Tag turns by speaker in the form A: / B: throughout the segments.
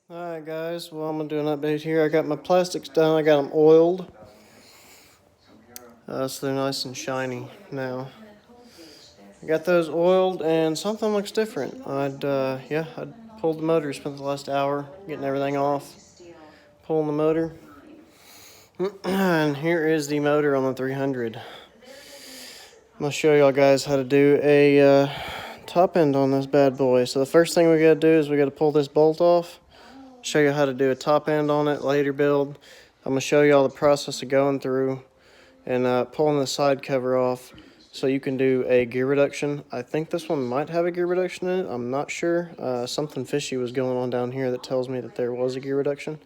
A: Alright guys, well I'm going to do an update here. I got my plastics done, I got them oiled. So they're nice and shiny now. I got those oiled and something looks different. I'd pulled the motor, spent the last hour getting everything off, pulling the motor. And here is the motor on the 300. I'm going to show y'all guys how to do a top end on this bad boy. So the first thing we got to do is we got to pull this bolt off. Show you how to do a top end on it later build. I'm going to show you all the process of going through and pulling the side cover off so you can do a gear reduction. I think this one might have a gear reduction in it. I'm not sure. Something fishy was going on down here that tells me that there was a gear reduction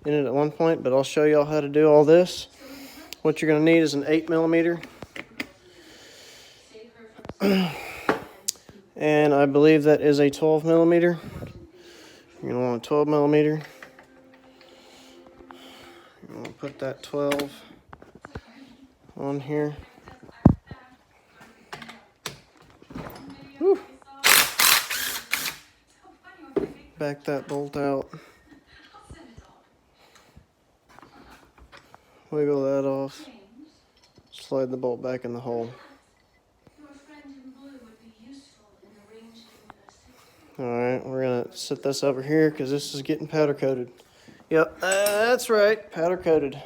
A: in it at one point, but I'll show y'all how to do all this. What you're going to need is an 8mm. And I believe that is a 12mm. You're going to want a 12mm. You're going to put that 12 on here. Whew. Back that bolt out. Wiggle that off. Slide the bolt back in the hole. Alright, we're going to set this over here because this is getting powder coated. Yep, that's right, powder coated.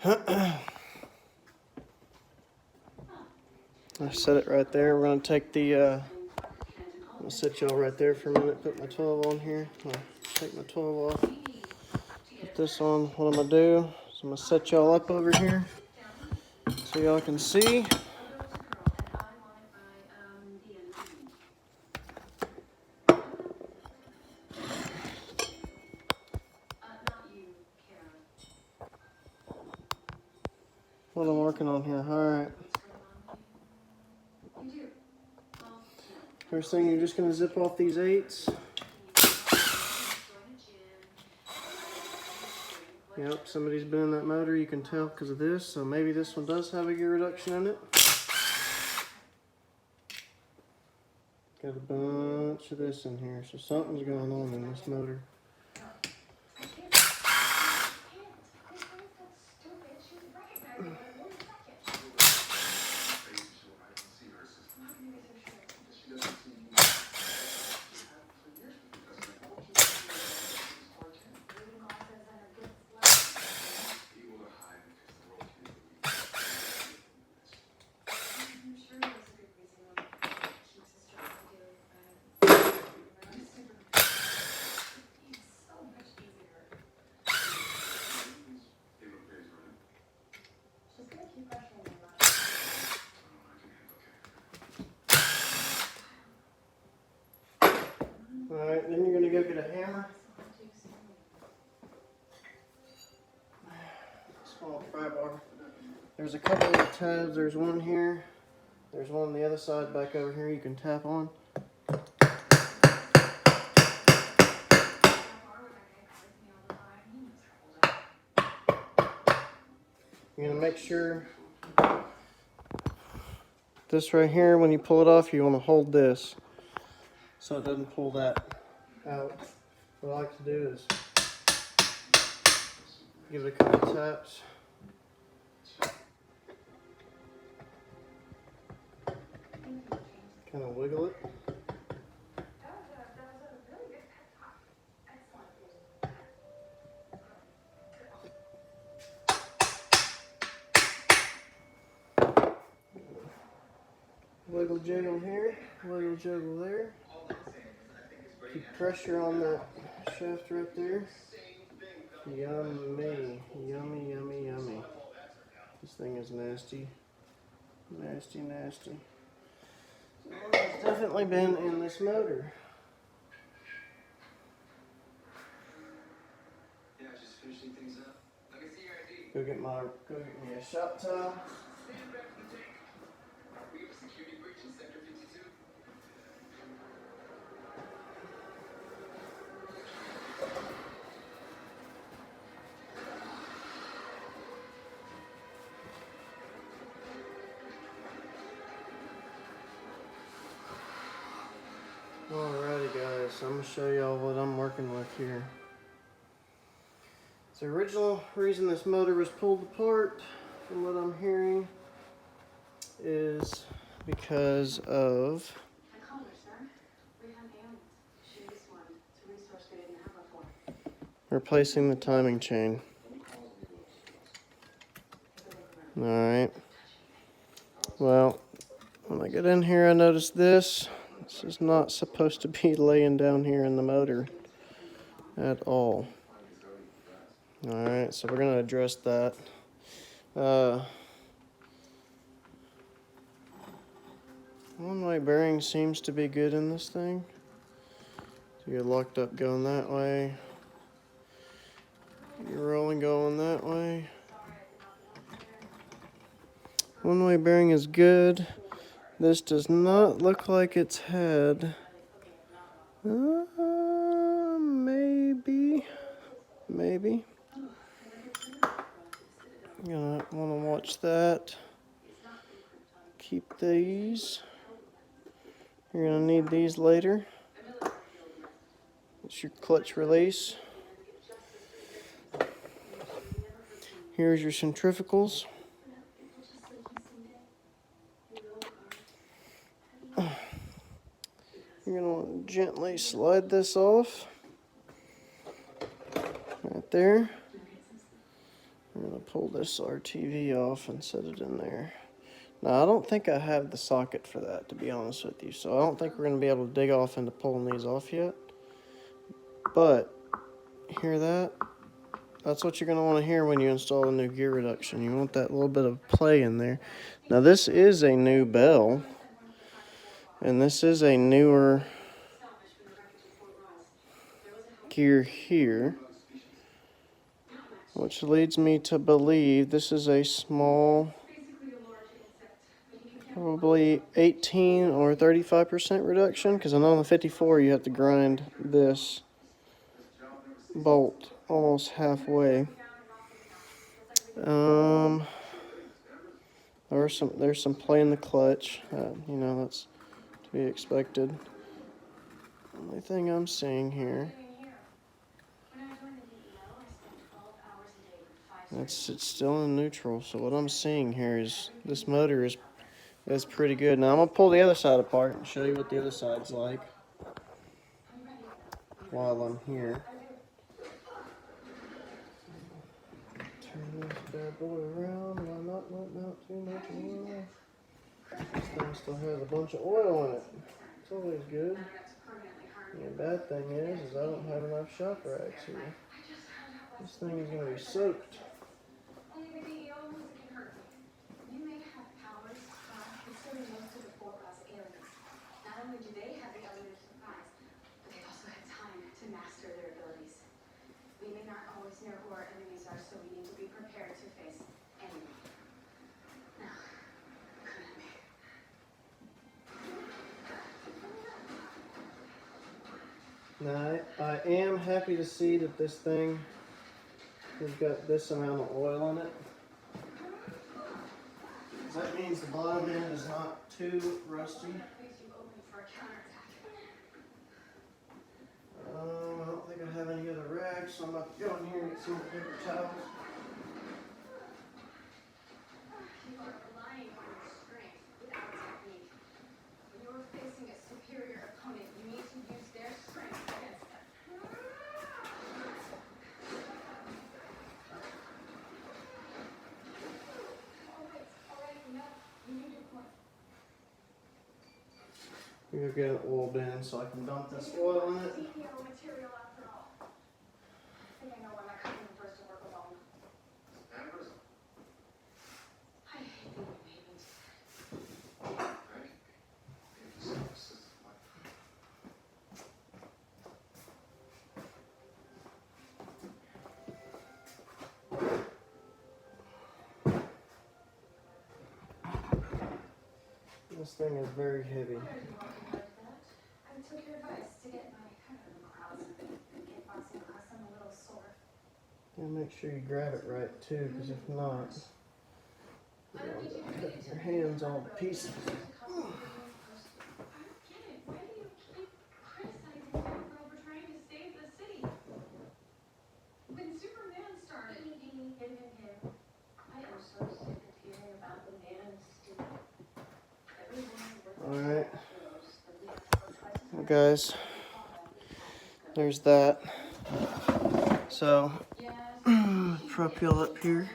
A: I set it right there. We're going to take the, I'll set y'all right there for a minute, put my 12 on here. I'll take my 12 off. Put this on. What I'm going to do is I'm going to set y'all up over here so y'all can see. What I'm working on here. Alright. First thing, you're just going to zip off these 8s. Yep, somebody's been in that motor, you can tell because of this, so maybe this one does have a gear reduction in it. Got a bunch of this in here, so something's going on in this motor. Alright, then you're going to go get a hammer. Small pry bar. There's a couple of tabs. There's one here. There's one on the other side back over here you can tap on. You're going to make sure this right here, when you pull it off, you want to hold this so it doesn't pull that out. What I like to do is give it a couple taps. Kind of wiggle it. Wiggle jiggle here, wiggle jiggle there. Keep pressure on that shaft right there. Yummy, yummy, yummy, yummy. This thing is nasty. Nasty, nasty. It's definitely been in this motor.
B: Yeah, just finishing things up. I can see your ID.
A: Go get me a shop towel.
B: Stand back from the tank. We have a security breach in Sector 52.
A: Alrighty guys, so I'm going to show y'all what I'm working with here. The original reason this motor was pulled apart, from what I'm hearing, is because of replacing the timing chain. Alright. Well, when I get in here, I notice this. This is not supposed to be laying down here in the motor at all. Alright, so we're going to address that. One-way bearing seems to be good in this thing. So you're locked up going that way. You're rolling going that way. One-way bearing is good. This does not look like it's had. Maybe. Gonna want to watch that. Keep these. You're gonna need these later. It's your clutch release. Here's your centrifugals. You're gonna want to gently slide this off. Right there. I'm gonna pull this RTV off and set it in there. Now, I don't think I have the socket for that, to be honest with you. So I don't think we're gonna be able to dig off into pulling these off yet. But, hear that? That's what you're gonna wanna hear when you install a new gear reduction. You want that little bit of play in there. Now, this is a new bell. And this is a newer gear here. Which leads me to believe this is a small, probably 18 or 35% reduction, because I know on the 54 you have to grind this bolt almost halfway. There's some play in the clutch. You know, that's to be expected. Only thing I'm seeing here. It's still in neutral, so what I'm seeing here is this motor is pretty good. Now I'm gonna pull the other side apart and show you what the other side's like while I'm here. Turn this bad boy around. Why not let out too much oil? This thing still has a bunch of oil in it. It's always good. And the bad thing is I don't have enough shop racks here. This thing is gonna be soaked. Now, I am happy to see that this thing has got this amount of oil in it. That means the bottom end is not too rusty. I don't think I have any other rags, so I'm about to go in here and get some paper towels.
C: You are relying on your strength without technique. When you're facing a superior opponent, you need to use their strength against them. Alright, no, you need to point.
A: We're gonna get an oil bin so I can dump this oil in it.
C: Material after all. I think I know why my cousin prefers to work alone. I hate the way babies.
A: This thing is very heavy.
C: I took your advice to get my lacrosse and get boxing class. I'm a little sore.
A: And make sure you grab it right too, because if not, you'll cut your hands all to pieces.
C: I don't get it. Why do you keep criticizing me?
A: guys, there's that. So, prop y'all up here.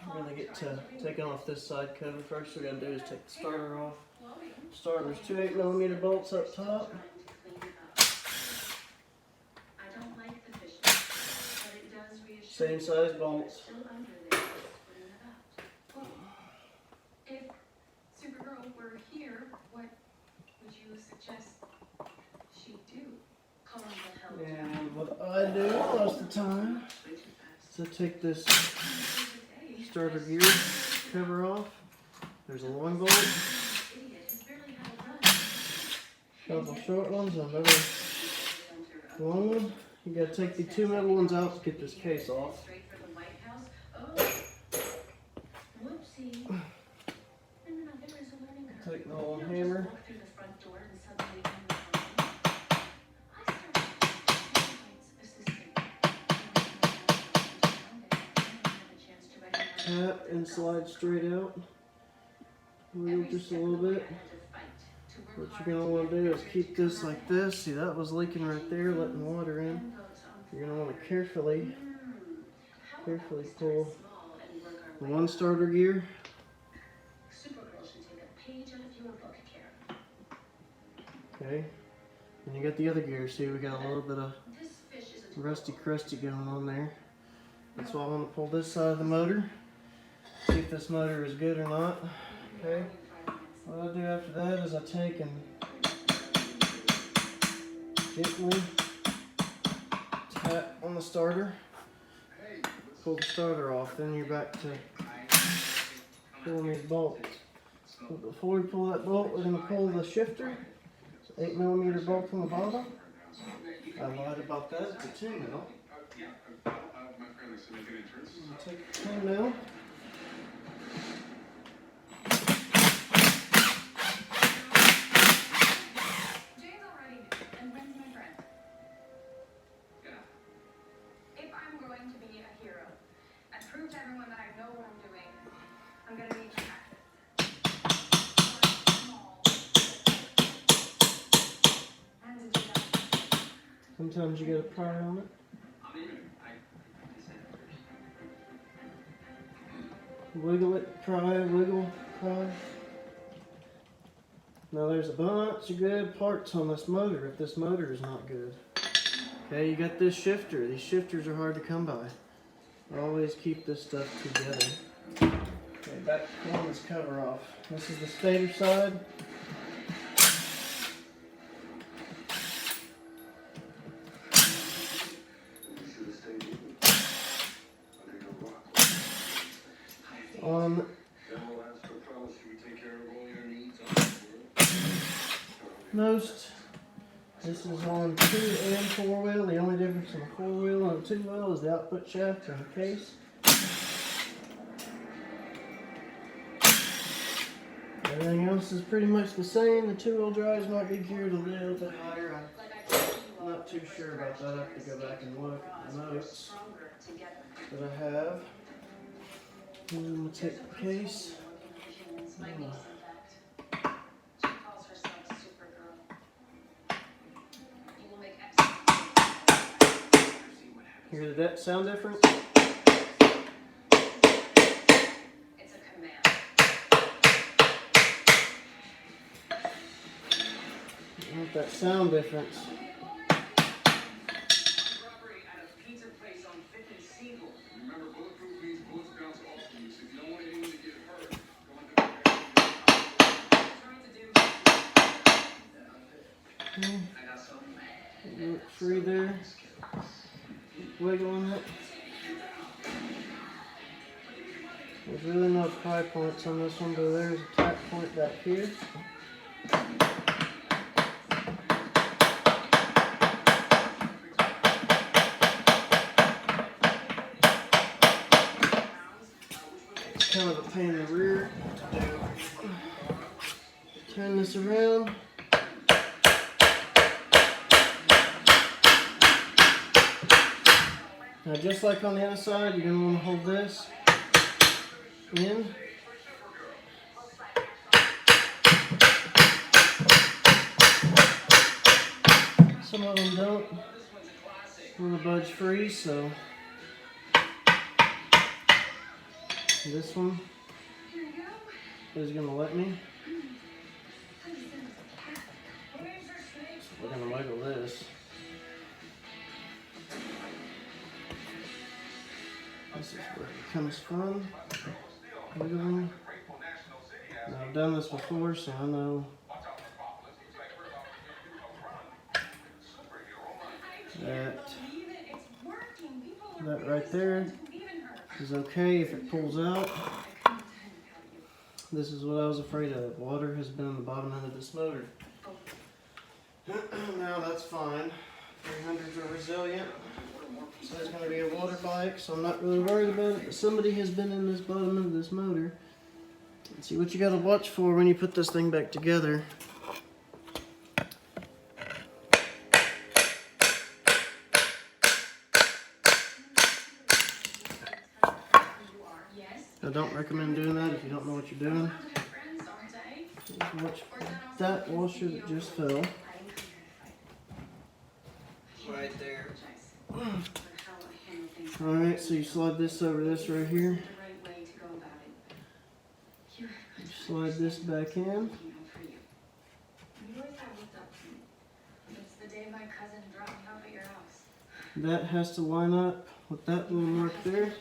A: We're gonna get to taking off this side cover. First we gotta do is take the starter off. There's two 8mm bolts up top. Same size bolts.
C: If Supergirl were here, what would you suggest she do? Call him the hell.
A: And what I do most of the time is I take this starter gear cover off. There's a long bolt, couple short ones, and another long one. You gotta take the two middle ones out to get this case off. Take the long hammer. Tap and slide straight out. Wheel just a little bit. What you're going to want to do is keep this like this. See, that was leaking right there, letting water in. You're going to want to carefully pull the one starter gear. Okay, and you got the other gear. See, we got a little bit of rusty crusty going on there. That's why I want to pull this side of the motor. See if this motor is good or not. Okay. What I do after that is I take and gently tap on the starter, pull the starter off, then you're back to pulling these bolts. But before we pull that bolt, we're going to pull the shifter. It's 8mm bolt on the bottom. I lied about that, it's a 10mm. Take the 10mm.
C: Prove to everyone that I know what I'm doing. I'm gonna need you back.
A: Sometimes you get a pry on it. Wiggle it, pry, wiggle, pry. Now there's a bunch of good parts on this motor if this motor is not good. Okay, you got this shifter. These shifters are hard to come by. Always keep this stuff together. Okay, back to pulling this cover off. This is the stator side. On most, this is on 2 and 4 wheel. The only difference in a 4 wheel and a 2 wheel is the output shaft and the case. Everything else is pretty much the same. The 2-wheel drives might be geared a little bit higher. I'm not too sure about that. I have to go back and look at the notes that I have. And I'm going to take the case. Hear that sound different?
C: It's a command.
A: I want that sound difference.
B: Remember, bulletproof means bullets bounce off of you, so if you don't want anyone to get hurt, go into the
A: Look free there. Wiggling it. There's really no pry points on this one, but there's a tap point back here. It's kind of a pain in the rear to do. Turn this around. Now just like on the other side, you're going to want to hold this in. Some of them don't want to budge free, so this one
C: Here you go.
A: is going to let me. We're going to wiggle this. This is where it comes from. Wiggling. Now, I've done this before, so I know that right there is okay if it pulls out. This is what I was afraid of. Water has been in the bottom end of this motor. Now that's fine. 300s are resilient. So it's going to be a water bike, so I'm not really worried about it. But somebody has been in this bottom end of this motor. Let's see what you got to watch for when you put this thing back together. I don't recommend doing that if you don't know what you're doing. Just watch that washer that just fell. Right there. Alright, so you slide this over this right here. You slide this back in. That has to line up with that little mark there.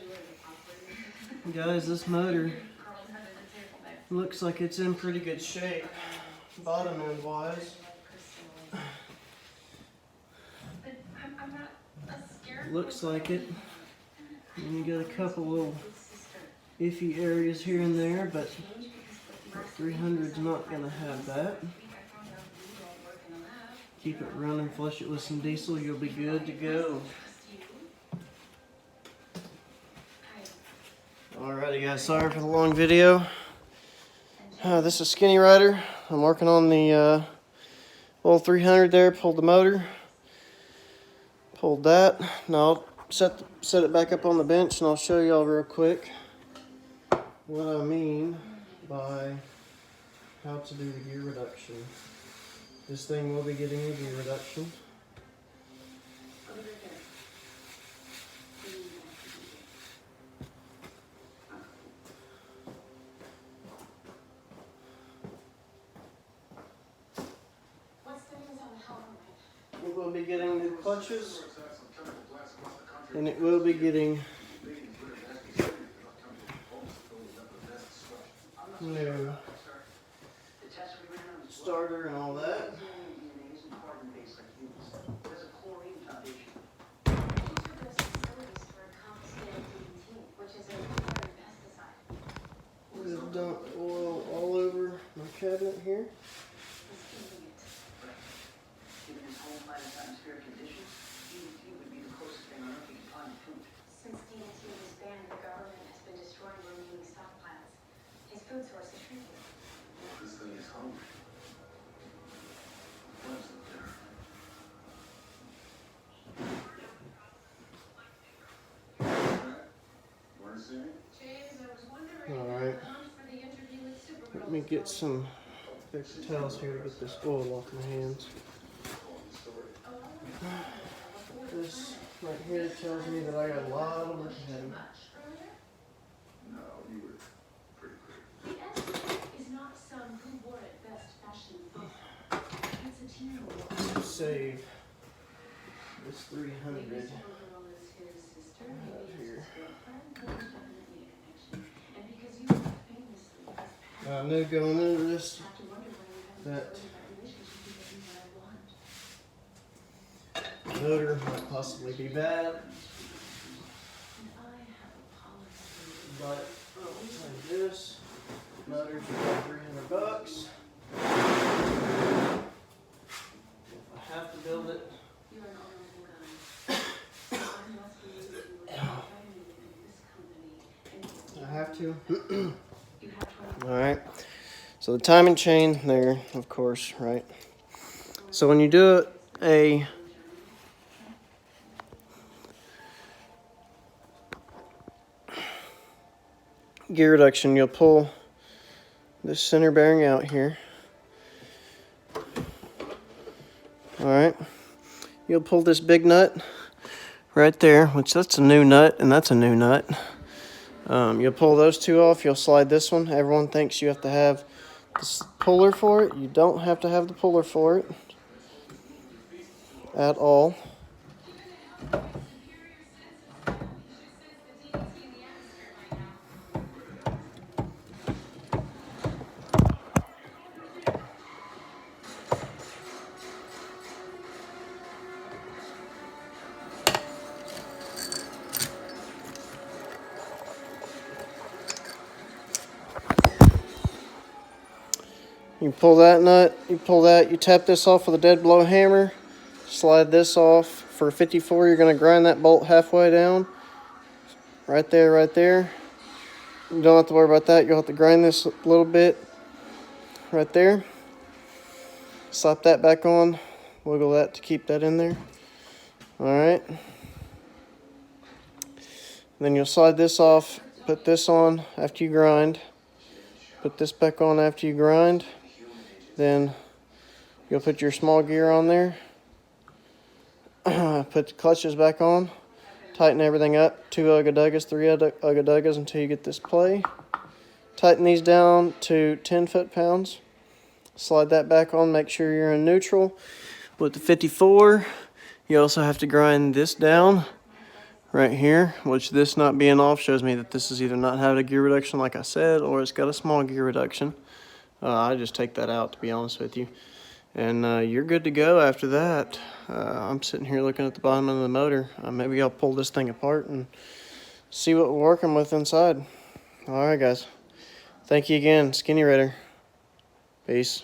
A: Guys, this motor looks like it's in pretty good shape, bottom end wise. Looks like it. And you got a couple little iffy areas here and there, but 300's not going to have that. Keep it running, flush it with some diesel, you'll be good to go. Alrighty guys, sorry for the long video. This is Skinny Rider. I'm working on the old 300 there, pulled the motor. Pulled that. Now I'll set it back up on the bench and I'll show y'all real quick what I mean by how to do the gear reduction. This thing will be getting a gear reduction. We will be getting new clutches, and it will be getting new starter and all that. We've dumped oil all over my cabinet here.
C: Since DDT was banned, the government has been destroying remaining stockpiles. His food source is shrinking.
B: This thing is hungry. What's the dinner? Want to see me?
C: James, I was wondering
A: Alright,
C: for the interview with Supergirl.
A: let me get some thick towels here to get this oil off my hands. This right here tells me that I got a lot of work ahead of me.
B: No, you were pretty quick.
C: The S is not some who wore it best fashion photo. It's a team award.
A: Save this 300
C: Maybe Supergirl is his sister, maybe
A: here.
C: his girlfriend, but there's definitely a connection. And because you have famously as
A: I knew going into this
C: have to wonder why you haven't
A: that
C: destroyed that relationship because you what I want.
A: motor might possibly be bad,
C: And I have a policy.
A: but I'll tell you this, motor's about $300. If I have to build it,
C: You're an honorable guy. I must believe that you were fighting in this company. And
A: I have to.
C: you have 20
A: Alright, so the timing chain there, of course, right? So when you do a gear reduction, you'll pull this center bearing out here. Alright, you'll pull this big nut right there, which that's a new nut and that's a new nut. You'll pull those two off. You'll slide this one. Everyone thinks you have to have the puller for it. You don't have to have the puller for it at all. You pull that nut, you pull that, you tap this off with a dead blow hammer, slide this off. For 54, you're going to grind that bolt halfway down. Right there, right there. You don't have to worry about that. You'll have to grind this a little bit right there. Slap that back on, wiggle that to keep that in there. Alright. Then you'll slide this off, put this on after you grind. Put this back on after you grind. Then you'll put your small gear on there. Put the clutches back on. Tighten everything up. 2 Ugga-Duggas, 3 Ugga-Duggas until you get this play. Tighten these down to 10 foot-pounds. Slide that back on. Make sure you're in neutral. With the 54, you also have to grind this down right here, which this not being off shows me that this is either not having a gear reduction like I said, or it's got a small gear reduction. I just take that out, to be honest with you. And you're good to go after that. I'm sitting here looking at the bottom of the motor. Maybe I'll pull this thing apart and see what we're working with inside. All right, guys. Thank you again, Skinny Ritter. Peace.